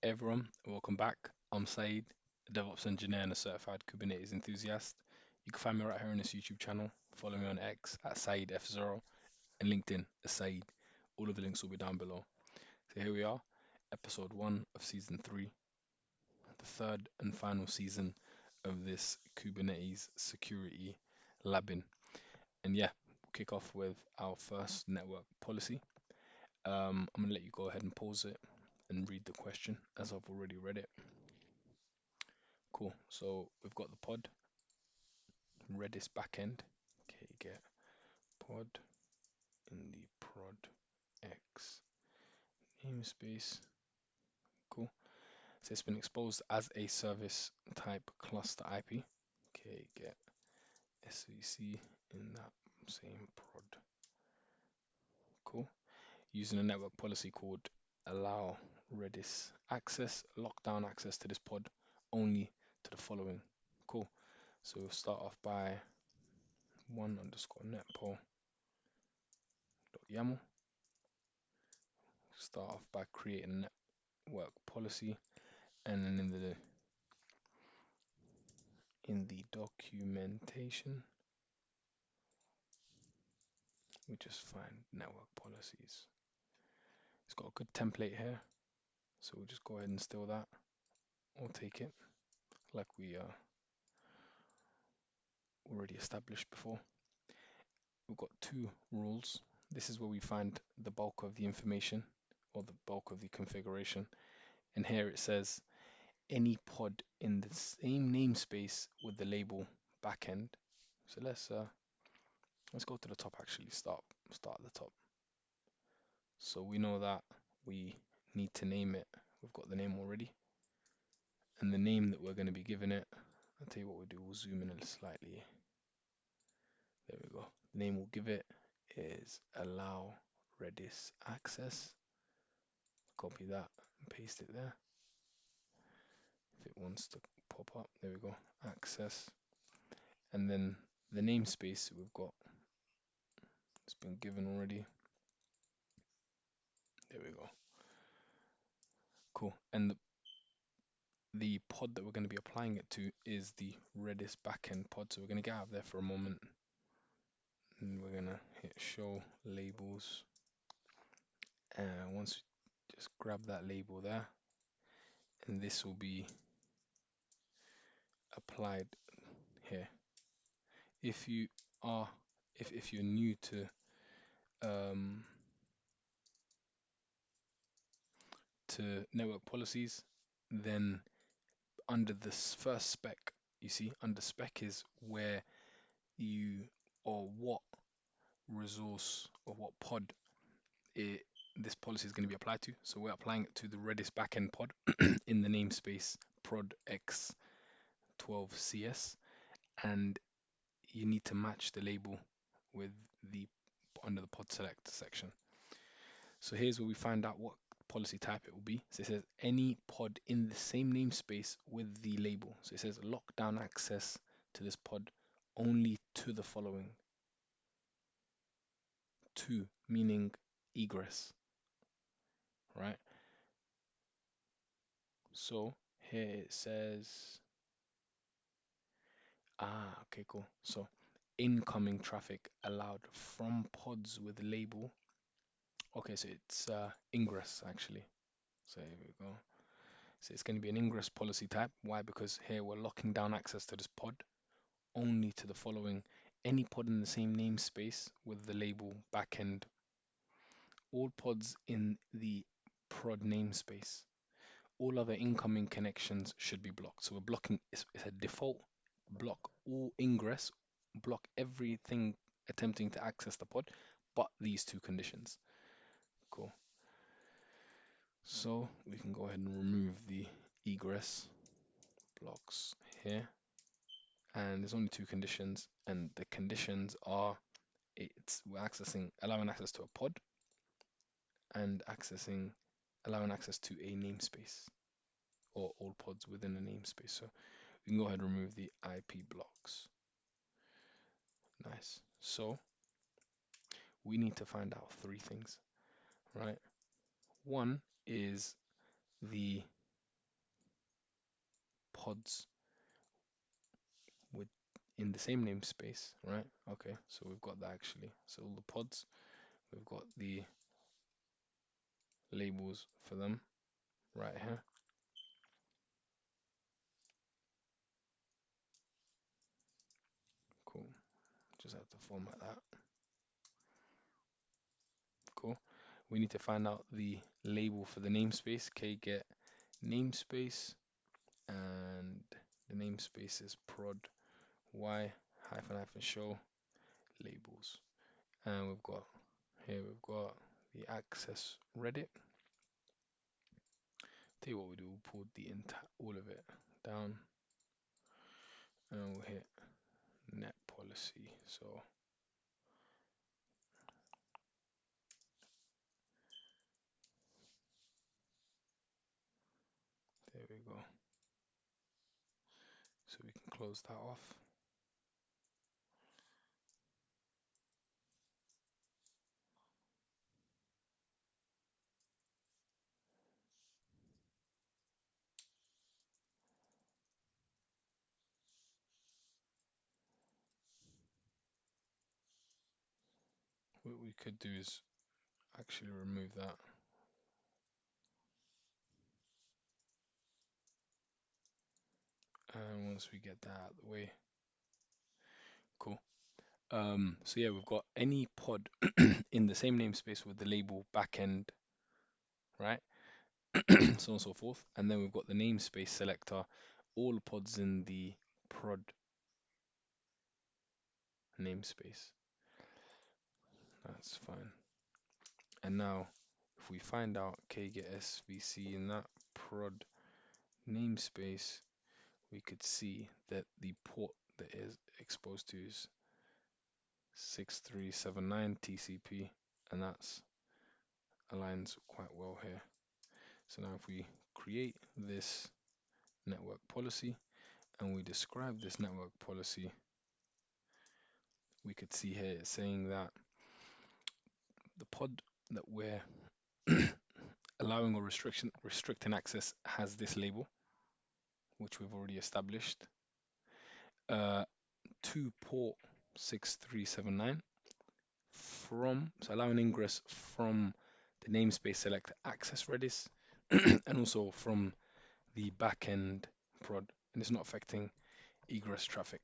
Hey everyone, welcome back. I'm Saeed, a DevOps engineer and a certified Kubernetes enthusiast. You can find me right here on this YouTube channel. Follow me on X at SaeedF0 and LinkedIn as Saeed. All of the links will be down below. So here we are, episode 1 of season 3, the third and final season of this Kubernetes security labbing. And yeah, we'll kick off with our first network policy. I'm going to let you go ahead and pause it and read the question as I've already read it. Cool. So we've got the pod, Redis backend. Okay, get pod in the prod X namespace. Cool. So it's been exposed as a service type cluster IP. Okay, get SVC in that same prod. Cool. Using a network policy called allow Redis access, lockdown access to this pod only to the following. Cool. So we'll start off by one underscore netpol.yaml. Start off by creating a network policy, and then in the documentation we just find network policies. It's got a good template here, so we'll just go ahead and steal that or take it like we already established before. We've got two rules. This is where we find the bulk of the information or the bulk of the configuration, and here it says any pod in the same namespace with the label backend. So let's go to the top actually. Start at the top. So we know that we need to name it. We've got the name already. And the name that we're going to be giving it, I'll tell you what we'll do, we'll zoom in a little slightly. There we go. The name we'll give it is allow Redis access. Copy that and paste it there. If it wants to pop up, there we go, access. And then the namespace we've got, it's been given already. There we go. Cool. And the pod that we're going to be applying it to is the Redis backend pod. So we're going to get out of there for a moment and we're going to hit show labels. And once we just grab that label there, and this will be applied here. If you are, if you're new um, to network policies, then under this first spec, you see, under spec is where you or what resource or what pod this policy is going to be applied to. So we're applying it to the Redis backend pod in the namespace prod x12cs, and you need to match the label with the under the pod select section. So here's where we find out what policy type it will be. So it says any pod in the same namespace with the label. So it says lockdown access to this pod only to the following. To meaning egress, right? So here it says, okay, cool. So incoming traffic allowed from pods with label. Okay, so it's ingress actually. So here we go. So it's going to be an ingress policy type. Why? Because here we're locking down access to this pod only to the following: any pod in the same namespace with the label backend, all pods in the prod namespace. All other incoming connections should be blocked. So we're blocking, it's a default block all ingress, block everything attempting to access the pod, but these two conditions. Cool. So we can go ahead and remove the egress blocks here. And there's only two conditions, and the conditions are we're allowing access to a pod and allowing access to a namespace or all pods within a namespace. So we can go ahead and remove the IP blocks. Nice. So we need to find out three things, right? One is the pods with in the same namespace, right? Okay, so we've got that actually. So all the pods, we've got the labels for them right here. Cool. Just have to format that. Cool. We need to find out the label for the namespace. Get namespace, and the namespace is prod y hyphen hyphen show labels. And we've got here we've got the access Reddit. Tell you what we do, we'll pull the entire all of it down and we'll hit net policy. So there we go. So we can close that off. What we could do is actually remove that. And once we get that out of the way, cool. So yeah, we've got any pod in the same namespace with the label backend, right? So on and so forth. And then we've got the namespace selector, all pods in the prod namespace. That's fine. And now if we find out get svc in that prod namespace, we could see that the port that is exposed to is 6379 TCP, and that's aligns quite well here. So now if we create this network policy and we describe this network policy, we could see here it's saying that the pod that we're allowing or restricting access has this label, which we've already established, uh, to port 6379 so allowing ingress from the namespace select access Redis and also from the backend prod, and it's not affecting egress traffic.